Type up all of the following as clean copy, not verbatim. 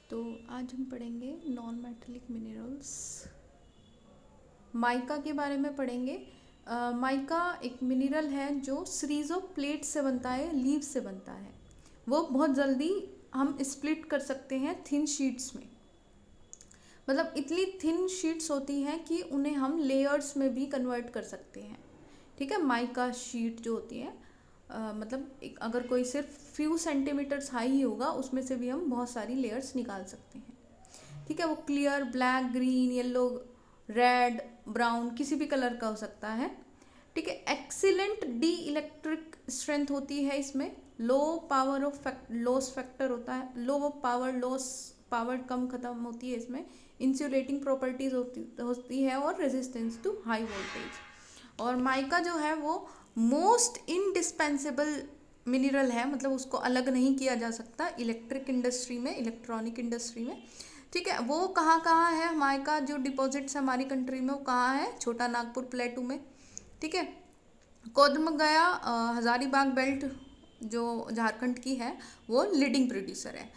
तो आज हम पढ़ेंगे नॉन मेटेलिक मिनरल्स। माइका के बारे में पढ़ेंगे। माइका एक मिनरल है जो सीरीज ऑफ प्लेट से बनता है, लीव से बनता है। वो बहुत जल्दी हम स्प्लिट कर सकते हैं थिन शीट्स में। मतलब इतनी थिन शीट्स होती हैं कि उन्हें हम लेयर्स में भी कन्वर्ट कर सकते हैं। ठीक है, माइका शीट जो होती है मतलब अगर कोई सिर्फ फ्यू सेंटीमीटर्स हाई होगा उसमें से भी हम बहुत सारी लेयर्स निकाल सकते हैं। ठीक है, वो clear, black, green, yellow, red, brown किसी भी कलर का हो सकता है। ठीक है, एक्सीलेंट डी इलेक्ट्रिक स्ट्रेंथ होती है इसमें। Low power of loss factor होता है, लो पावर लॉस, पावर कम खत्म होती है इसमें। इंसुलेटिंग प्रॉपर्टीज होती है और रेजिस्टेंस टू हाई वोल्टेज। और माइका जो है वो मोस्ट इंडिस्पेंसेबल मिनरल है, मतलब उसको अलग नहीं किया जा सकता इलेक्ट्रिक इंडस्ट्री में, इलेक्ट्रॉनिक इंडस्ट्री में। ठीक है, वो कहाँ है माइका जो डिपॉजिट्स है हमारी कंट्री में, वो कहाँ है? छोटा नागपुर प्लेटू में। ठीक है, कोदमगया हजारीबाग बेल्ट जो झारखंड की है वो लीडिंग प्रोड्यूसर है।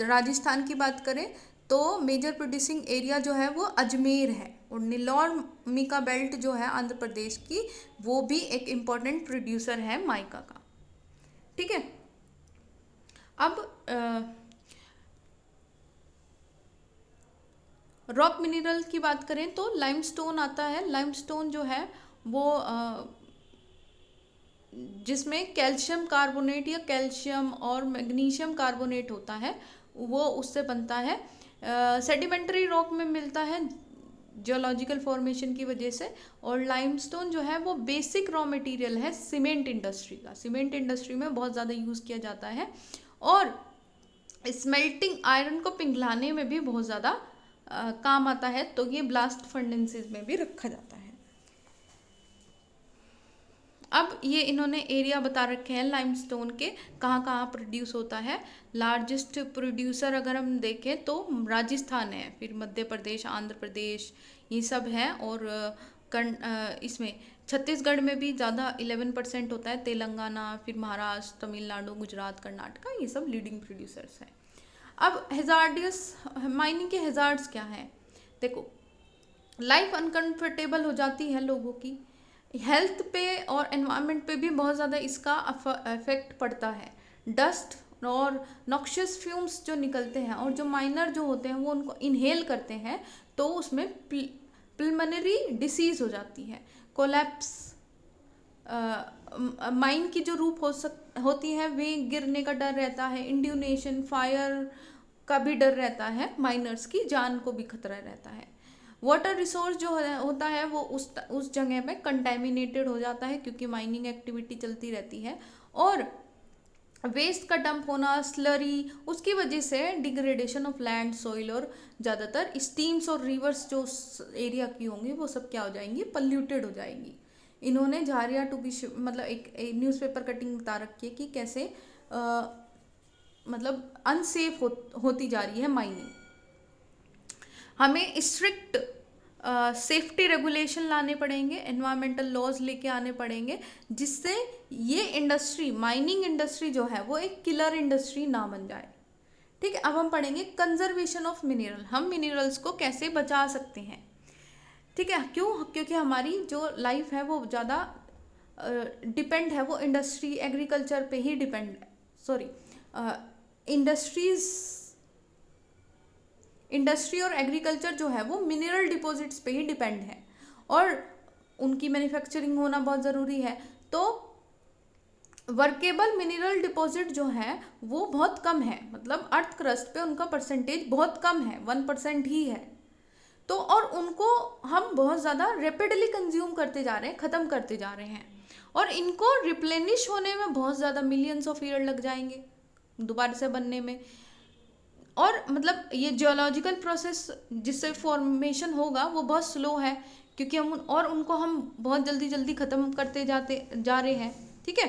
राजस्थान की बात करें तो मेजर प्रोड्यूसिंग एरिया जो है वो अजमेर है। और नीलौर मीका बेल्ट जो है आंध्र प्रदेश की, वो भी एक इम्पॉर्टेंट प्रोड्यूसर है माइका का। ठीक है, अब रॉक मिनरल की बात करें तो लाइमस्टोन आता है। लाइमस्टोन जो है वो जिसमें कैल्शियम कार्बोनेट या कैल्शियम और मैग्नीशियम कार्बोनेट होता है, वो उससे बनता है। सेडिमेंट्री रॉक में मिलता है जियोलॉजिकल फॉर्मेशन की वजह से। और लाइमस्टोन जो है वो बेसिक रॉ मटेरियल है सीमेंट इंडस्ट्री का। सीमेंट इंडस्ट्री में बहुत ज़्यादा यूज़ किया जाता है और स्मेल्टिंग आयरन को पिघलाने में भी बहुत ज़्यादा काम आता है। तो ये ब्लास्ट फर्नेसेस में भी रखा जाता है। अब ये इन्होंने एरिया बता रखे हैं लाइमस्टोन के, कहाँ कहाँ प्रोड्यूस होता है। लार्जेस्ट प्रोड्यूसर अगर हम देखें तो राजस्थान है, फिर मध्य प्रदेश, आंध्र प्रदेश, ये सब है। और इसमें छत्तीसगढ़ में भी ज़्यादा 11% होता है, तेलंगाना, फिर महाराष्ट्र, तमिलनाडु, गुजरात, कर्नाटका, ये सब लीडिंग प्रोड्यूसर्स हैं। अब हेजार्डियस माइनिंग के हेजार्ड्स क्या हैं? देखो, लाइफ अनकंफर्टेबल हो जाती है लोगों की, हेल्थ पे और एनवायरनमेंट पे भी बहुत ज़्यादा इसका इफेक्ट पड़ता है। डस्ट और नॉक्शियस फ्यूम्स जो निकलते हैं और जो माइनर जो होते हैं वो उनको इनहेल करते हैं तो उसमें पल्मोनरी डिसीज हो जाती है। कोलैप्स, माइन की जो रूप होती है वे गिरने का डर रहता है। इंड्यूनेशन, फायर का भी डर रहता है, माइनर्स की जान को भी खतरा रहता है। वाटर रिसोर्स जो होता है वो उस जगह में कंटेमिनेटेड हो जाता है क्योंकि माइनिंग एक्टिविटी चलती रहती है। और वेस्ट का डंप होना, स्लरी, उसकी वजह से डिग्रेडेशन ऑफ लैंड, सॉइल और ज़्यादातर स्ट्रीम्स और रिवर्स जो एरिया की होंगी वो सब क्या हो जाएंगी? पल्यूटेड हो जाएंगी। इन्होंने झारिया टू बी मतलब एक न्यूज़पेपर कटिंग बता रखी है कि कैसे मतलब अनसेफ होती जा रही है माइनिंग। हमें स्ट्रिक्ट सेफ्टी रेगुलेशन लाने पड़ेंगे, एनवायरमेंटल लॉज लेके आने पड़ेंगे, जिससे ये इंडस्ट्री, माइनिंग इंडस्ट्री जो है वो एक किलर इंडस्ट्री ना बन जाए। ठीक है, अब हम पढ़ेंगे कंजर्वेशन ऑफ मिनरल। हम मिनरल्स को कैसे बचा सकते हैं? ठीक है, क्यों? क्योंकि हमारी जो लाइफ है वो ज़्यादा डिपेंड है, वो इंडस्ट्री, एग्रीकल्चर पे ही डिपेंड, सॉरी इंडस्ट्री और एग्रीकल्चर जो है वो मिनरल डिपॉजिट्स पे ही डिपेंड है और उनकी मैन्युफैक्चरिंग होना बहुत ज़रूरी है। तो वर्केबल मिनरल डिपॉजिट जो है वो बहुत कम है, मतलब अर्थ क्रस्ट पे उनका परसेंटेज बहुत कम है, 1% ही है। तो और उनको हम बहुत ज़्यादा रेपिडली कंज्यूम करते जा रहे हैं, ख़त्म करते जा रहे हैं और इनको रिप्लेनिश होने में बहुत ज़्यादा मिलियंस ऑफ ईयर लग जाएंगे दोबारा से बनने में। और मतलब ये जियोलॉजिकल प्रोसेस जिससे फॉर्मेशन होगा वो बहुत स्लो है क्योंकि उनको हम बहुत जल्दी जल्दी ख़त्म करते जा रहे हैं। ठीक है,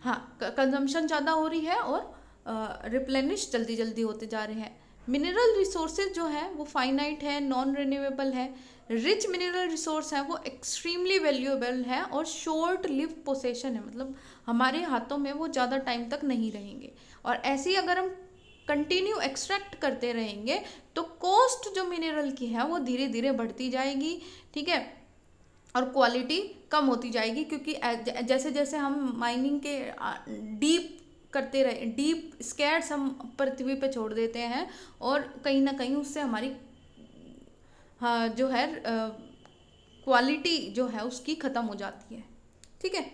हाँ, कंजम्पशन ज़्यादा हो रही है और रिप्लेनिश जल्दी जल्दी होते जा रहे हैं। मिनरल रिसोर्सेज जो है वो फाइनाइट है, नॉन रिन्यूएबल है। रिच मिनरल रिसोर्स है वो एक्सट्रीमली वैल्यूएबल है और शॉर्ट लिव पोसेशन है, मतलब हमारे हाथों में वो ज़्यादा टाइम तक नहीं रहेंगे। और ऐसे ही अगर हम कंटिन्यू एक्सट्रैक्ट करते रहेंगे तो कॉस्ट जो मिनरल की है वो धीरे धीरे बढ़ती जाएगी, ठीक है, और क्वालिटी कम होती जाएगी, क्योंकि जैसे जैसे हम माइनिंग के डीप करते रहे, डीप स्कैर्स हम पृथ्वी पे छोड़ देते हैं और कहीं ना कहीं उससे हमारी हाँ जो है क्वालिटी जो है उसकी ख़त्म हो जाती है, ठीक है।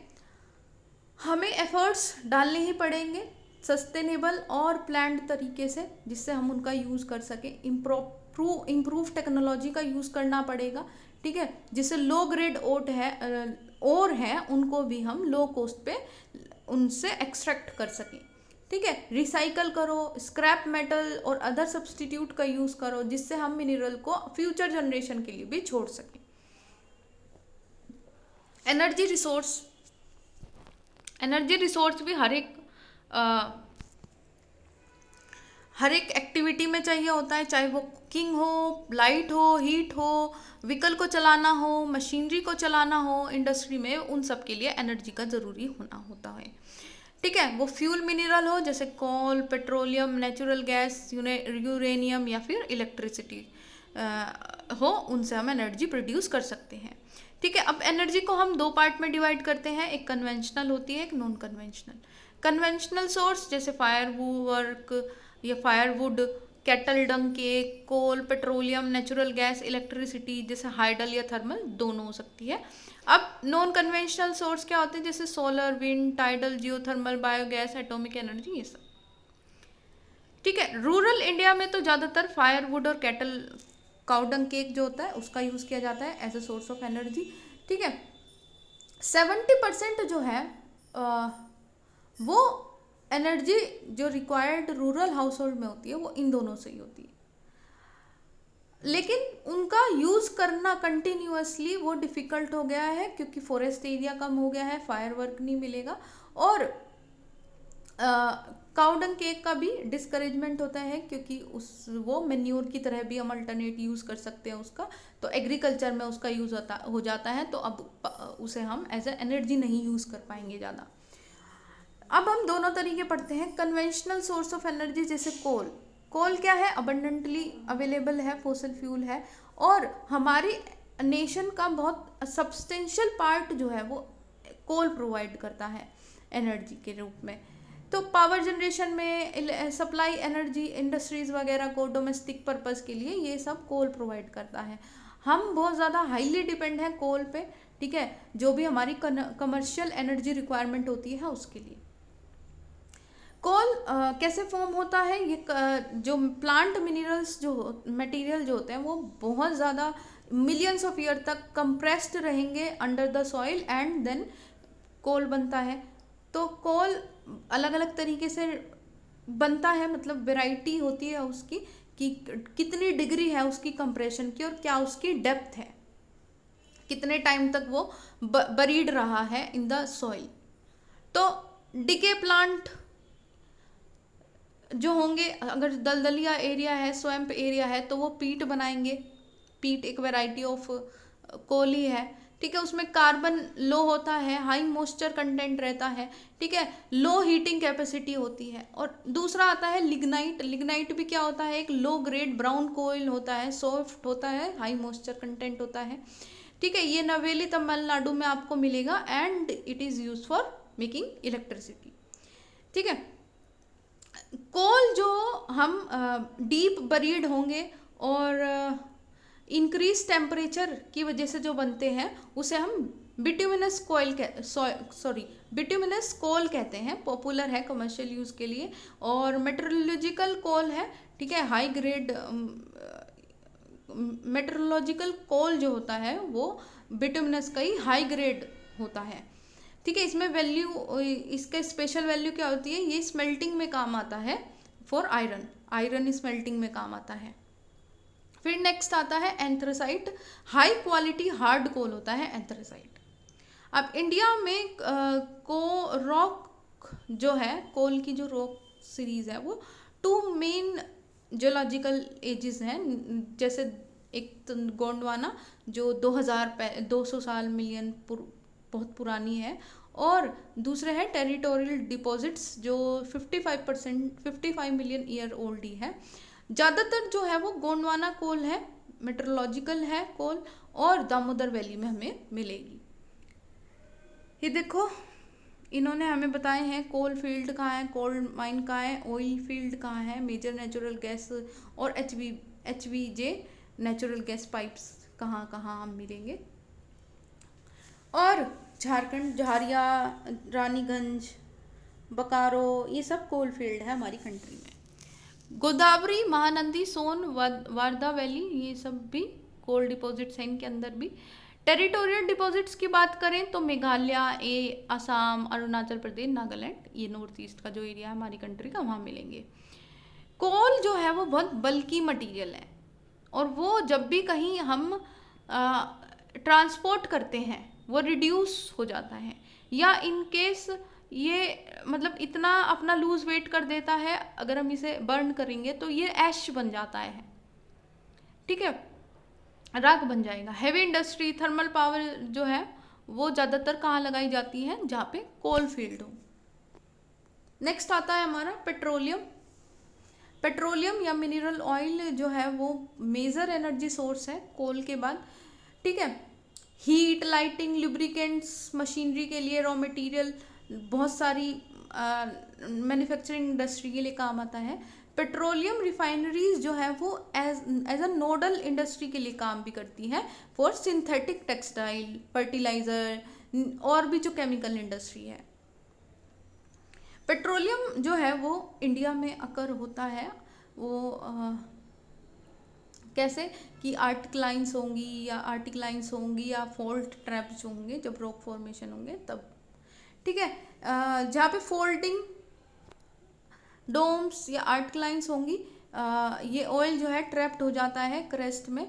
हमें एफर्ट्स डालने ही पड़ेंगे सस्टेनेबल और प्लान्ड तरीके से, जिससे हम उनका यूज़ कर सकें। इम्प्रूव टेक्नोलॉजी का यूज़ करना पड़ेगा, ठीक है, जिससे लो ग्रेड और है उनको भी हम लो कॉस्ट पे उनसे एक्सट्रैक्ट कर सकें, ठीक है। रिसाइकल करो, स्क्रैप मेटल और अदर सब्सटीट्यूट का यूज़ करो, जिससे हम मिनरल को फ्यूचर जनरेशन के लिए भी छोड़ सकें। एनर्जी रिसोर्स भी हर एक एक्टिविटी में चाहिए होता है, चाहे वो कुकिंग हो, लाइट हो, हीट हो, व्हीकल को चलाना हो, मशीनरी को चलाना हो, इंडस्ट्री में, उन सब के लिए एनर्जी का ज़रूरी होना होता है, ठीक है। वो फ्यूल मिनरल हो जैसे कोल, पेट्रोलियम, नेचुरल गैस, यूरेनियम या फिर इलेक्ट्रिसिटी हो, उनसे हम एनर्जी प्रोड्यूस कर सकते हैं, ठीक है। अब एनर्जी को हम दो पार्ट में डिवाइड करते हैं, एक कन्वेंशनल होती है, एक नॉन कन्वेंशनल। कन्वेंशनल सोर्स जैसे फायरवुड, कैटल डंग केक, कोल, पेट्रोलियम, नेचुरल गैस, इलेक्ट्रिसिटी जैसे हाइडल या थर्मल दोनों हो सकती है। अब नॉन कन्वेंशनल सोर्स क्या होते हैं, जैसे solar, wind, tidal, geothermal, biogas, atomic energy, ये सब, ठीक है। रूरल इंडिया में तो ज़्यादातर फायरवुड और कैटल काउडंग केक जो होता है उसका यूज़ किया जाता है as a source of energy, ठीक है। 70% जो है वो एनर्जी जो रिक्वायर्ड रूरल हाउस होल्ड में होती है वो इन दोनों से ही होती है, लेकिन उनका यूज़ करना कंटिन्यूअसली वो डिफ़िकल्ट हो गया है, क्योंकि फॉरेस्ट एरिया कम हो गया है, फायर वर्क नहीं मिलेगा, और काउडंग केक का भी डिस्करेजमेंट होता है, क्योंकि वो मेन्योर की तरह भी हम अल्टरनेट यूज़ कर सकते हैं उसका, तो एग्रीकल्चर में उसका यूज़ हो जाता है, तो अब उसे हम एज ए एनर्जी नहीं यूज़ कर पाएंगे ज़्यादा। अब हम दोनों तरीके पढ़ते हैं। कन्वेंशनल सोर्स ऑफ एनर्जी जैसे कोल क्या है, अबंडेंटली अवेलेबल है, फॉसिल फ्यूल है, और हमारी नेशन का बहुत सब्सटेंशियल पार्ट जो है वो कोल प्रोवाइड करता है एनर्जी के रूप में। तो पावर जनरेशन में, सप्लाई एनर्जी इंडस्ट्रीज़ वगैरह को डोमेस्टिक पर्पस के लिए ये सब कोल प्रोवाइड करता है। हम बहुत ज़्यादा हाईली डिपेंड हैं कोल पे, ठीक है, जो भी हमारी कमर्शियल एनर्जी रिक्वायरमेंट होती है उसके लिए। कोल कैसे फॉर्म होता है, ये जो प्लांट मिनरल्स जो मटेरियल जो होते हैं वो बहुत ज़्यादा मिलियंस ऑफ ईयर तक कंप्रेस्ड रहेंगे under the soil and then coal बनता है। तो कोल अलग अलग तरीके से बनता है, मतलब वैरायटी होती है उसकी कि कितनी डिग्री है उसकी कंप्रेशन की और क्या उसकी डेप्थ है, कितने टाइम तक वो बरीड रहा है इन द सॉइल। तो डिके प्लांट जो होंगे, अगर दलदलिया एरिया है, स्वैम्प एरिया है, तो वो पीट बनाएंगे। पीट एक वैरायटी ऑफ कोल ही है, ठीक है। उसमें कार्बन लो होता है, हाई मॉइस्चर कंटेंट रहता है, ठीक है, लो हीटिंग कैपेसिटी होती है। और दूसरा आता है लिग्नाइट। लिग्नाइट भी क्या होता है, एक लो ग्रेड ब्राउन कोयल होता है, सॉफ्ट होता है, हाई मॉइस्चर कंटेंट होता है, ठीक है। ये नवेली तमिलनाडु में आपको मिलेगा and it is use for making electricity, ठीक है। कोल जो हम डीप बरीड होंगे और इंक्रीज टेम्परेचर की वजह से जो बनते हैं उसे हम बिट्यूमिनस कोल कहते हैं। पॉपुलर है कमर्शियल यूज़ के लिए, और मेट्रोलॉजिकल कोल है, ठीक है। हाई ग्रेड मेट्रोलॉजिकल कोल जो होता है वो बिट्यूमिनस का ही हाई ग्रेड होता है, ठीक है। इसमें वैल्यू, इसका स्पेशल वैल्यू क्या होती है, ये स्मेल्टिंग में काम आता है फॉर आयरन स्मेल्टिंग में काम आता है। फिर नेक्स्ट आता है एंथ्रासाइट। हाई क्वालिटी हार्ड कोल होता है एंथ्रासाइट। अब इंडिया में रॉक जो है, कोल की जो रॉक सीरीज है वो 2 मेन जियोलॉजिकल एजेस हैं, जैसे एक तो गोंडवाना जो 200 साल मिलियन बहुत पुरानी है, और दूसरे है टेरिटोरियल डिपॉजिट्स जो 55 मिलियन ईयर ओल्ड ही है। ज़्यादातर जो है वो गोंडवाना कोल है, मेट्रोलॉजिकल है कोल, और दामोदर वैली में हमें मिलेगी। ये देखो इन्होंने हमें बताए हैं कोल फील्ड कहाँ है, कोल माइन कहाँ है, ऑयल फील्ड कहाँ है, मेजर नेचुरल गैस और HVJ नेचुरल गैस पाइप्स कहाँ कहाँ हम मिलेंगे। और झारखंड, झारिया, रानीगंज, बकारो, ये सब कोल फील्ड है हमारी कंट्री में। गोदावरी, महानंदी, सोन, वारदा वैली, ये सब भी कोल डिपॉजिट्स हैं इनके अंदर भी। टेरिटोरियल डिपॉजिट्स की बात करें तो मेघालय, असम, अरुणाचल प्रदेश, नागालैंड, ये नॉर्थ ईस्ट का जो एरिया है हमारी कंट्री का, वहाँ मिलेंगे। कोल जो है वो बहुत बल्की मटेरियल है, और वो जब भी कहीं हम ट्रांसपोर्ट करते हैं वो रिड्यूस हो जाता है, या इन केस ये मतलब इतना अपना लूज वेट कर देता है, अगर हम इसे बर्न करेंगे तो ये ऐश बन जाता है, ठीक है, राख बन जाएगा। हैवी इंडस्ट्री, थर्मल पावर जो है वो ज़्यादातर कहाँ लगाई जाती है, जहाँ पे कोल फील्ड हो। नेक्स्ट आता है हमारा पेट्रोलियम। पेट्रोलियम या मिनरल ऑयल जो है वो मेजर एनर्जी सोर्स है कोल के बाद, ठीक है। हीट, लाइटिंग, लुब्रिकेंट्स, मशीनरी के लिए रॉ मटेरियल, बहुत सारी मैन्युफैक्चरिंग इंडस्ट्री के लिए काम आता है। पेट्रोलियम रिफाइनरीज जो है वो एज अ नोडल इंडस्ट्री के लिए काम भी करती है फॉर सिंथेटिक टेक्सटाइल, फर्टिलाइजर, और भी जो केमिकल इंडस्ट्री है। पेट्रोलियम जो है वो इंडिया में अकर होता है, वो कैसे कि आर्टिक्लाइंस होंगी या फॉल्ट ट्रैप्स होंगे, जब रॉक फॉर्मेशन होंगे तब, ठीक है। जहाँ पे फोल्डिंग डोम्स या आर्टिक्लाइंस होंगी, ये ऑयल जो है ट्रैप्ड हो जाता है क्रेस्ट में।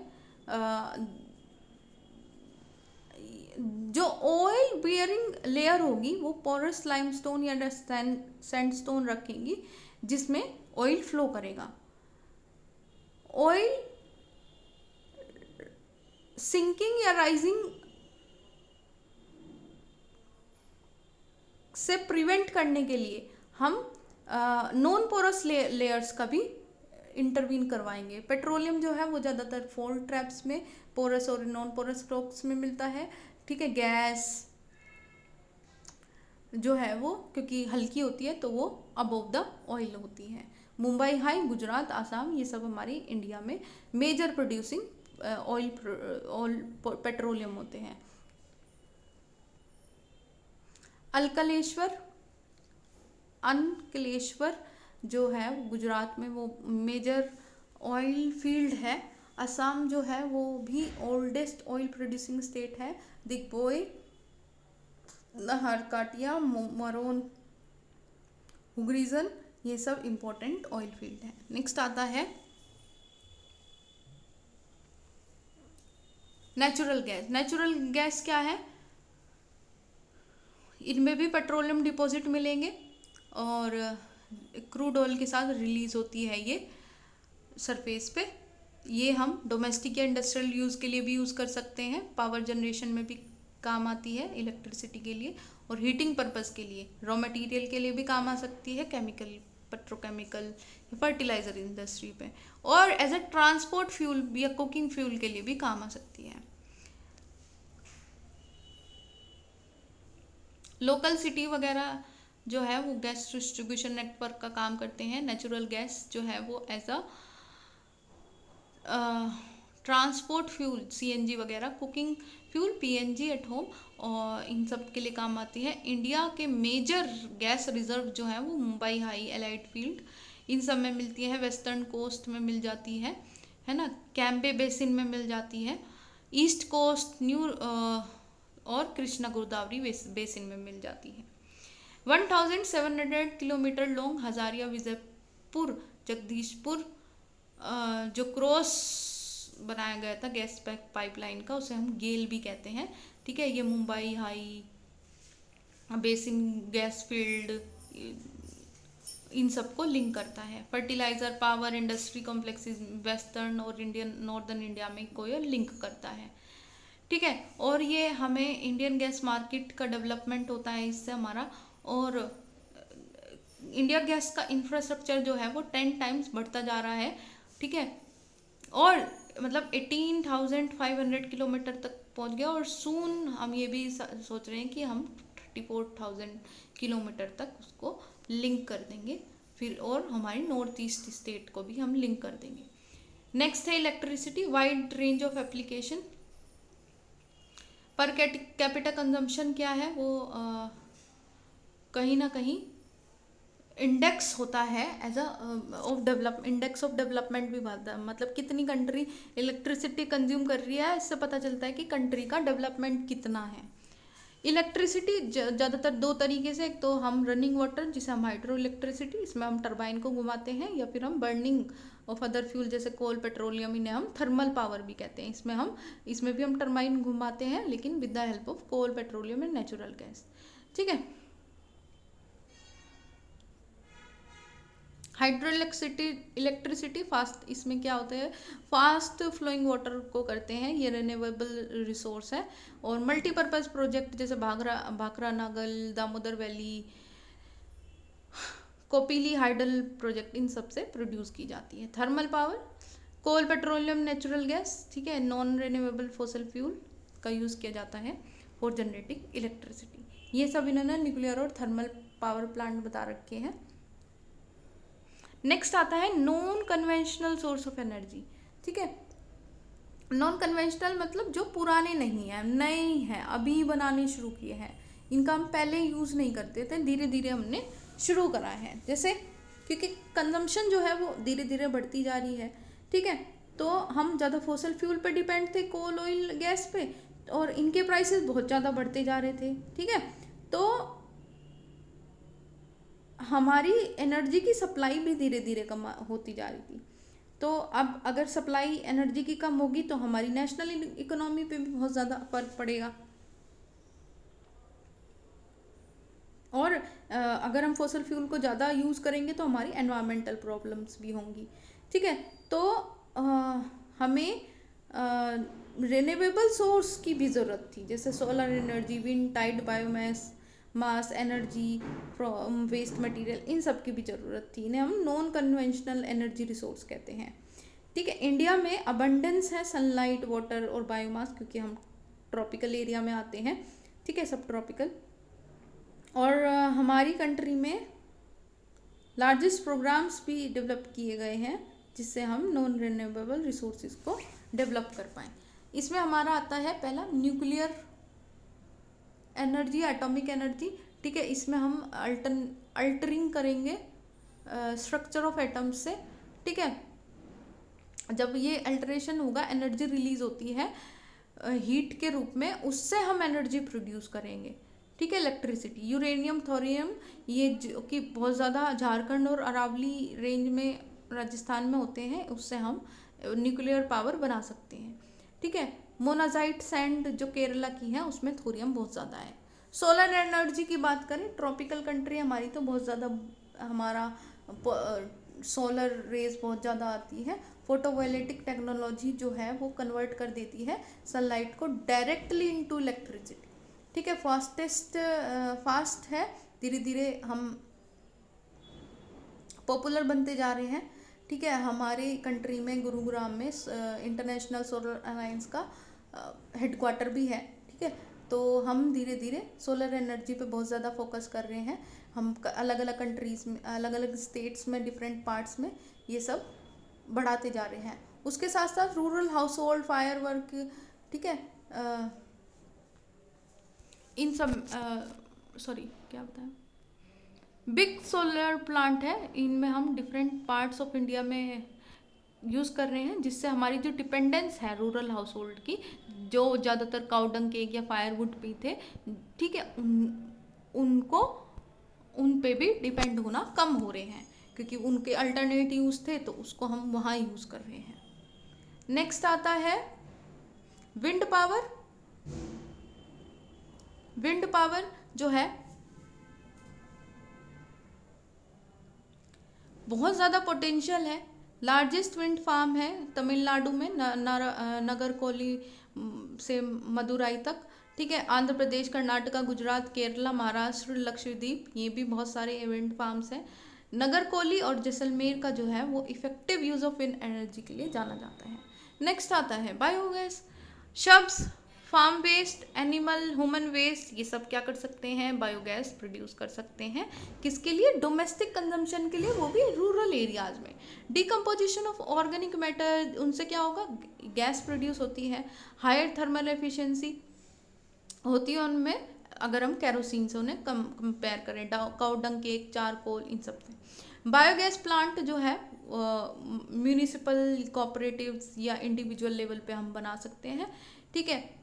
जो ऑयल बियरिंग लेयर होगी वो पोरस लाइमस्टोन या सैंडस्टोन रखेंगी, जिसमें ऑयल फ्लो करेगा। ऑयल सिंकिंग या राइजिंग से प्रिवेंट करने के लिए हम नॉन पोरस लेयर्स का भी इंटरवीन करवाएंगे। पेट्रोलियम जो है वो ज़्यादातर फॉल्ट ट्रैप्स में पोरस और नॉन पोरस रॉक्स में मिलता है, ठीक है। गैस जो है वो क्योंकि हल्की होती है तो वो अबव द ऑयल होती है। मुंबई हाई, गुजरात, आसाम, ये सब हमारी इंडिया में मेजर प्रोड्यूसिंग ऑयल पेट्रोलियम होते हैं। अंकलेश्वर जो है गुजरात में वो मेजर ऑयल फील्ड है। असम जो है वो भी ओल्डेस्ट ऑयल प्रोड्यूसिंग स्टेट है। दिग्बोय, नाहरकटिया, मरोन, हुगरीजन, ये सब इम्पोर्टेंट ऑयल फील्ड है। नेक्स्ट आता है नेचुरल गैस। नेचुरल गैस क्या है? इनमें भी पेट्रोलियम डिपॉजिट मिलेंगे और क्रूड ऑयल के साथ रिलीज होती है ये सरफेस पे। ये हम डोमेस्टिक या इंडस्ट्रियल यूज़ के लिए भी यूज़ कर सकते हैं, पावर जनरेशन में भी काम आती है, इलेक्ट्रिसिटी के लिए और हीटिंग पर्पस के लिए, रॉ मटेरियल के लिए भी काम आ सकती है, केमिकल, पेट्रोकेमिकल, फर्टिलाइजर इंडस्ट्री पे, और एज अ ट्रांसपोर्ट फ्यूल या कुकिंग फ्यूल के लिए भी काम आ सकती है। लोकल सिटी वगैरह जो है वो गैस डिस्ट्रीब्यूशन नेटवर्क का काम करते हैं। नेचुरल गैस जो है वो as a transport fuel, CNG वगैरह, cooking fuel, PNG at home, और इन सब के लिए काम आती है। इंडिया के मेजर गैस रिजर्व जो है वो मुंबई हाई, एलाइट फील्ड, इन सब में मिलती है। वेस्टर्न कोस्ट में मिल जाती है ना, कैम्बे बेसिन में मिल जाती है, ईस्ट कोस्ट, न्यू और कृष्णा गोदावरी बेसिन में मिल जाती है। 1700 किलोमीटर लॉन्ग हजारिया विजयपुर जगदीशपुर जो क्रॉस बनाया गया था गैस पाइपलाइन का, उसे हम गेल भी कहते हैं, ठीक है। ये Mumbai high basin gas field इन सबको लिंक करता है। Fertiliser, power industry complexes western और इंडियन नॉर्दर्न इंडिया में कोई लिंक करता है, ठीक है। और ये हमें इंडियन गैस मार्केट का डेवलपमेंट होता है इससे हमारा, और इंडिया गैस का इंफ्रास्ट्रक्चर जो है वो 10 टाइम्स बढ़ता जा रहा है, ठीक है। और मतलब 18,500 किलोमीटर तक पहुंच गया, और सून हम ये भी सोच रहे हैं कि हम 34,000 किलोमीटर तक उसको लिंक कर देंगे फिर, और हमारी नॉर्थ ईस्ट स्टेट को भी हम लिंक कर देंगे। नेक्स्ट है electricity, wide range of application. Per capita consumption क्या है वो कहीं ना कहीं इंडेक्स होता है as a of develop, index of development भी बनता है, मतलब कितनी कंट्री इलेक्ट्रिसिटी कंज्यूम कर रही है, इससे पता चलता है कि कंट्री का डेवलपमेंट कितना है। इलेक्ट्रिसिटी ज़्यादातर दो तरीके से, एक तो हम रनिंग वाटर जिसे हम हाइड्रो इलेक्ट्रिसिटी, इसमें हम टरबाइन को घुमाते हैं, या फिर हम बर्निंग ऑफ अदर फ्यूल जैसे कोल, पेट्रोलियम, इन्हें हम थर्मल पावर भी कहते हैं। इसमें भी हम टरबाइन घुमाते हैं, लेकिन with the help of coal, petroleum and natural gas, ठीक है। हाइड्रो इलेक्ट्रिसिटी फास्ट, इसमें क्या होता है, फास्ट फ्लोइंग वाटर को करते हैं, ये रिन्यूएबल रिसोर्स है, और मल्टीपर्पज़ प्रोजेक्ट जैसे Bhakra Nangal, Damodar valley, Kopili hydel project, इन सब से प्रोड्यूस की जाती है। Thermal power, coal, petroleum, natural gas, ठीक है, नॉन रिन्यूएबल फॉसिल फ्यूल का यूज़ किया जाता है फॉर जनरेटिंग इलेक्ट्रिसिटी। ये सब इन्होंने न्यूक्लियर और थर्मल पावर प्लांट बता रखे हैं। नेक्स्ट आता है non conventional source of energy, ठीक है। नॉन कन्वेंशनल मतलब जो पुराने नहीं हैं, नए हैं, अभी बनाने शुरू किए हैं, इनका हम पहले यूज़ नहीं करते थे, धीरे धीरे हमने शुरू करा है। जैसे क्योंकि कंजम्पशन जो है वो धीरे धीरे बढ़ती जा रही है, ठीक है, तो हम ज़्यादा फॉसिल फ्यूल पे डिपेंड थे, कोल, ऑयल, गैस पे, और इनके प्राइसेस बहुत ज़्यादा बढ़ते जा रहे थे, ठीक है। तो हमारी एनर्जी की सप्लाई भी धीरे धीरे कम होती जा रही थी। तो अब अगर सप्लाई एनर्जी की कम होगी तो हमारी नेशनल इकोनॉमी पे भी बहुत ज़्यादा फर्क पड़ेगा, और अगर हम फॉसिल फ्यूल को ज़्यादा यूज़ करेंगे तो हमारी एनवायरमेंटल प्रॉब्लम्स भी होंगी, ठीक है। तो हमें रिन्यूएबल सोर्स की भी ज़रूरत थी, जैसे solar energy, wind, tide, biomass, mass energy from waste material, इन सब की भी ज़रूरत थी। इन्हें हम नॉन कन्वेंशनल एनर्जी रिसोर्स कहते हैं, ठीक है। इंडिया में अबंडेंस है सनलाइट, वाटर और बायोमास, क्योंकि हम ट्रॉपिकल एरिया में आते हैं, ठीक है, सब ट्रॉपिकल। और हमारी कंट्री में लार्जेस्ट प्रोग्राम्स भी डेवलप किए गए हैं जिससे हम नॉन रिन्यूएबल रिसोर्सेज को डेवलप कर पाएँ। इसमें हमारा आता है पहला न्यूक्लियर एनर्जी, एटॉमिक एनर्जी, ठीक है। इसमें हम अल्टरिंग करेंगे स्ट्रक्चर ऑफ एटम्स से, ठीक है। जब ये अल्टरेशन होगा, एनर्जी रिलीज होती है हीट के रूप में, उससे हम एनर्जी प्रोड्यूस करेंगे, ठीक है, इलेक्ट्रिसिटी। यूरेनियम, थोरियम, ये जो कि बहुत ज़्यादा झारखंड और अरावली रेंज में, राजस्थान में होते हैं, उससे हम न्यूक्लियर पावर बना सकते हैं, ठीक है। मोनाजाइट सैंड जो केरला की है, उसमें थोरियम बहुत ज़्यादा है। सोलर एनर्जी की बात करें, ट्रॉपिकल कंट्री हमारी तो बहुत ज़्यादा, हमारा सोलर रेज बहुत ज़्यादा आती है। फोटोवोल्टिक टेक्नोलॉजी जो है वो कन्वर्ट कर देती है सनलाइट को डायरेक्टली इनटू इलेक्ट्रिसिटी, ठीक है। फास्ट है, धीरे धीरे हम पॉपुलर बनते जा रहे हैं, ठीक है। हमारी कंट्री में गुरुग्राम में इंटरनेशनल सोलर अलायंस का हेडक्वार्टर भी है, ठीक है। तो हम धीरे धीरे सोलर एनर्जी पे बहुत ज़्यादा फोकस कर रहे हैं। हम अलग अलग कंट्रीज़ में, अलग अलग स्टेट्स में, डिफरेंट पार्ट्स में ये सब बढ़ाते जा रहे हैं। उसके साथ साथ rural house hold, fire work, ठीक है, इन सब क्या बताएं, बिग सोलर प्लांट है, इनमें हम डिफरेंट पार्ट्स ऑफ इंडिया में यूज़ कर रहे हैं, जिससे हमारी जो डिपेंडेंस है रूरल हाउस होल्ड की, जो ज़्यादातर काउडंग केक या फायरवुड पे थे, ठीक है, उन पे भी डिपेंड होना कम हो रहे हैं, क्योंकि उनके अल्टरनेट यूज़ थे, तो उसको हम वहाँ यूज़ कर रहे हैं। नेक्स्ट आता है विंड पावर। विंड पावर जो है बहुत ज़्यादा पोटेंशियल है। लार्जेस्ट विंड फार्म है तमिलनाडु में, नगरकोली से मदुराई तक, ठीक है। आंध्र प्रदेश, कर्नाटका, गुजरात, केरला, महाराष्ट्र, लक्षद्वीप, ये भी बहुत सारे विंड फार्म्स हैं। नगरकोली और जैसलमेर का जो है वो effective use of wind energy के लिए जाना जाता है। नेक्स्ट आता है बायोगैस। शब्द farm waste, animal, human waste, ये सब क्या कर सकते हैं, बायोगैस प्रोड्यूस कर सकते हैं। किसके लिए, डोमेस्टिक कंजम्पशन के लिए, वो भी रूरल एरियाज में। डिकम्पोजिशन ऑफ ऑर्गेनिक मैटर, उनसे क्या होगा, गैस प्रोड्यूस होती है। हायर थर्मल एफिशिएंसी होती है उनमें, अगर हम कैरोसिन से उन्हें कंपेयर करें, काउ डंग केक, चारकोल, इन सब से। बायोगैस प्लांट जो है म्यूनिसिपल, कोऑपरेटिव्स या इंडिविजुअल लेवल पे हम बना सकते हैं, ठीक है।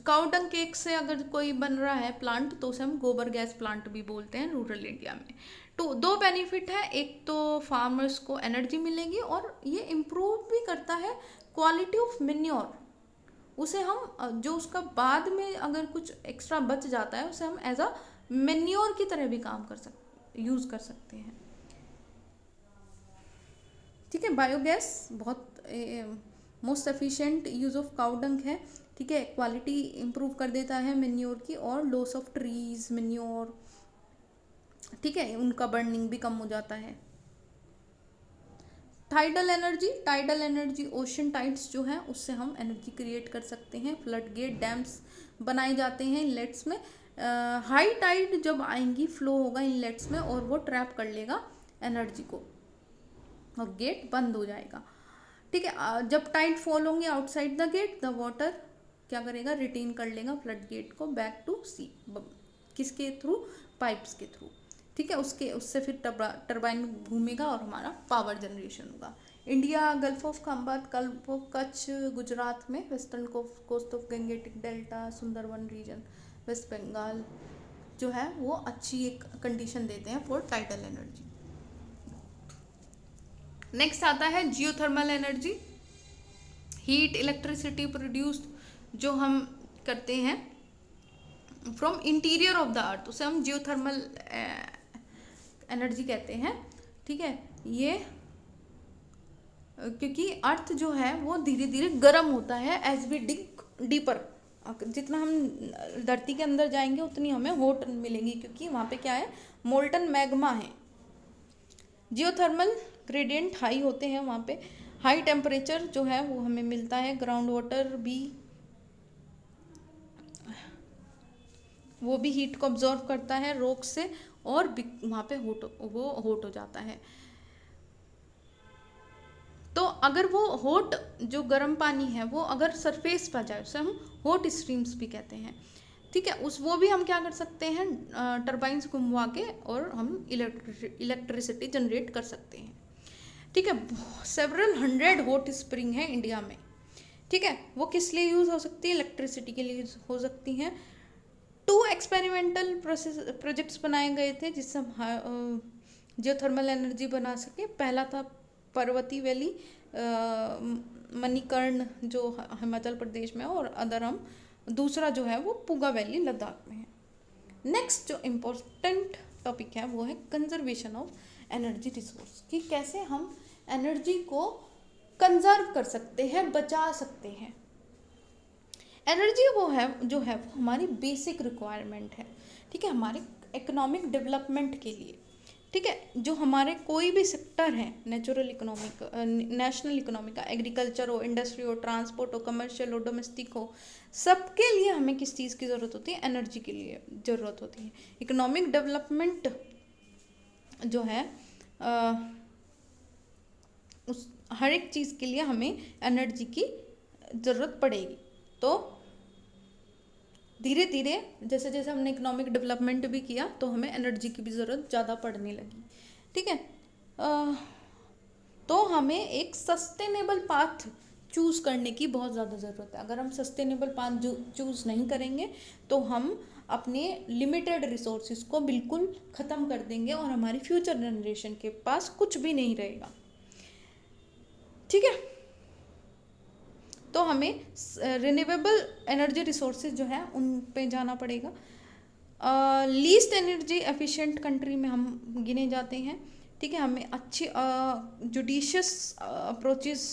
काउ डंग केक से अगर कोई बन रहा है प्लांट तो उसे हम गोबर गैस प्लांट भी बोलते हैं रूरल इंडिया में। तो दो बेनिफिट है, एक तो फार्मर्स को एनर्जी मिलेगी और ये इम्प्रूव भी करता है क्वालिटी ऑफ मेन्योर। उसे हम जो उसका बाद में अगर कुछ एक्स्ट्रा बच जाता है उसे हम एज अ मेन्योर की तरह भी काम कर सकते, यूज कर सकते हैं, ठीक है। बायोगैस बहुत most efficient use of cow dung है, ठीक है। क्वालिटी इंप्रूव कर देता है मेन्योर की, और लॉस ऑफ ट्रीज, मेन्योर, ठीक है, उनका बर्निंग भी कम हो जाता है। Tidal energy, tidal energy ocean tides जो है उससे हम एनर्जी क्रिएट कर सकते हैं। फ्लड गेट डैम्स बनाए जाते हैं इनलेट्स में। हाई टाइड जब आएंगी, फ्लो होगा इनलेट्स में और वो ट्रैप कर लेगा एनर्जी को और गेट बंद हो जाएगा, ठीक है। जब टाइड फॉल होंगे outside the gate, the water क्या करेगा, रिटेन कर लेगा फ्लड गेट को बैक टू सी, किसके थ्रू, पाइप्स के थ्रू, ठीक है। उससे फिर टरबाइन घूमेगा और हमारा पावर जनरेशन होगा। India, Gulf of Khambhat, Gulf of Kutch Gujarat में, western coast of Gangetic delta, Sundarban region, West Bengal जो है वो अच्छी एक कंडीशन देते हैं फॉर टाइडल एनर्जी। नेक्स्ट आता है geothermal energy. Heat, electricity produced जो हम करते हैं from interior of the earth, उसे हम जियोथर्मल एनर्जी कहते हैं, ठीक है। ये क्योंकि अर्थ जो है वो धीरे धीरे गर्म होता है एज वी डिग डीपर, जितना हम धरती के अंदर जाएंगे उतनी हमें हॉट मिलेंगी, क्योंकि वहाँ पे क्या है, मोल्टन मैग्मा है। जियोथर्मल ग्रेडियंट हाई होते हैं वहाँ पे, हाई टेम्परेचर जो है वो हमें मिलता है। ग्राउंड वाटर भी, वो भी हीट को ऑब्जॉर्व करता है रॉक से और वहाँ पे वो हॉट हो जाता है। तो अगर वो हॉट जो गर्म पानी है वो अगर सरफेस पर जाए उसे हम हॉट स्ट्रीम्स भी कहते हैं, ठीक है। वो भी हम क्या कर सकते हैं, टरबाइन्स घुमवा के और हम इलेक्ट्रिसिटी जनरेट कर सकते हैं, ठीक है। सेवरल 100 हॉट स्प्रिंग है इंडिया में, ठीक है। वो किस लिए यूज़ हो सकती है, इलेक्ट्रिसिटी के लिए हो सकती हैं। 2 एक्सपेरिमेंटल प्रोजेक्ट्स बनाए गए थे जिससे हम जियोथर्मल एनर्जी बना सके। पहला था पर्वती वैली, मणिकर्ण जो हिमाचल प्रदेश में है, और दूसरा जो है वो पुगा वैली लद्दाख में है। नेक्स्ट जो इम्पोर्टेंट टॉपिक है वो है कंजर्वेशन ऑफ एनर्जी रिसोर्स, कि कैसे हम एनर्जी को कंजर्व कर सकते हैं, बचा सकते हैं। एनर्जी वो हमारी बेसिक रिक्वायरमेंट है, ठीक है, हमारे इकोनॉमिक डेवलपमेंट के लिए, ठीक है। जो हमारे कोई भी सेक्टर है, नेचुरल इकोनॉमिक, नेशनल इकोनॉमिक का, एग्रीकल्चर हो, इंडस्ट्री हो, ट्रांसपोर्ट हो, कमर्शियल हो, डोमेस्टिक हो, सबके लिए हमें किस चीज़ की ज़रूरत होती है, एनर्जी की लिए ज़रूरत होती है। इकोनॉमिक डेवलपमेंट जो है उस हर एक चीज़ के लिए हमें एनर्जी की ज़रूरत पड़ेगी। तो धीरे धीरे जैसे जैसे हमने इकोनॉमिक डेवलपमेंट भी किया तो हमें एनर्जी की भी ज़रूरत ज़्यादा पड़ने लगी, ठीक है। तो हमें एक सस्टेनेबल पाथ चूज़ करने की बहुत ज़्यादा ज़रूरत है। अगर हम सस्टेनेबल पाथ चूज़ नहीं करेंगे तो हम अपने लिमिटेड रिसोर्सेज को बिल्कुल ख़त्म कर देंगे और हमारी फ्यूचर जनरेशन के पास कुछ भी नहीं रहेगा, ठीक है। तो हमें रिन्यूएबल एनर्जी रिसोर्सेज जो है उन पे जाना पड़ेगा। लीस्ट एनर्जी एफिशिएंट कंट्री में हम गिने जाते हैं। ठीक है, हमें अच्छी जुडिशियस अप्रोचेस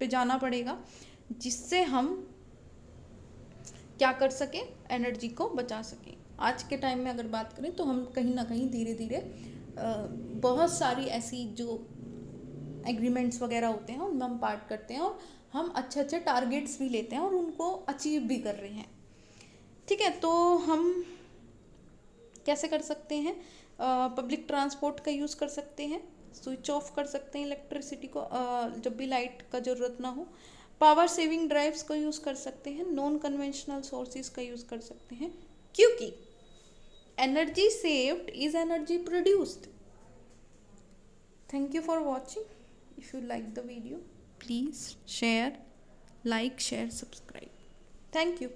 पे जाना पड़ेगा जिससे हम क्या कर सकें, एनर्जी को बचा सकें। आज के टाइम में अगर बात करें तो हम कहीं ना कहीं धीरे धीरे बहुत सारी ऐसी जो एग्रीमेंट्स वगैरह होते हैं उनमें हम पार्ट करते हैं और हम अच्छे अच्छे टारगेट्स भी लेते हैं और उनको अचीव भी कर रहे हैं। ठीक है, तो हम कैसे कर सकते हैं, पब्लिक ट्रांसपोर्ट का यूज़ कर सकते हैं, स्विच ऑफ कर सकते हैं इलेक्ट्रिसिटी को जब भी लाइट का ज़रूरत ना हो, पावर सेविंग ड्राइव्स का यूज़ कर सकते हैं, नॉन कन्वेंशनल सोर्सेज का यूज़ कर सकते हैं, क्योंकि energy saved is energy produced. Thank you for watching. If you like the video, please share, like, share, subscribe. Thank you.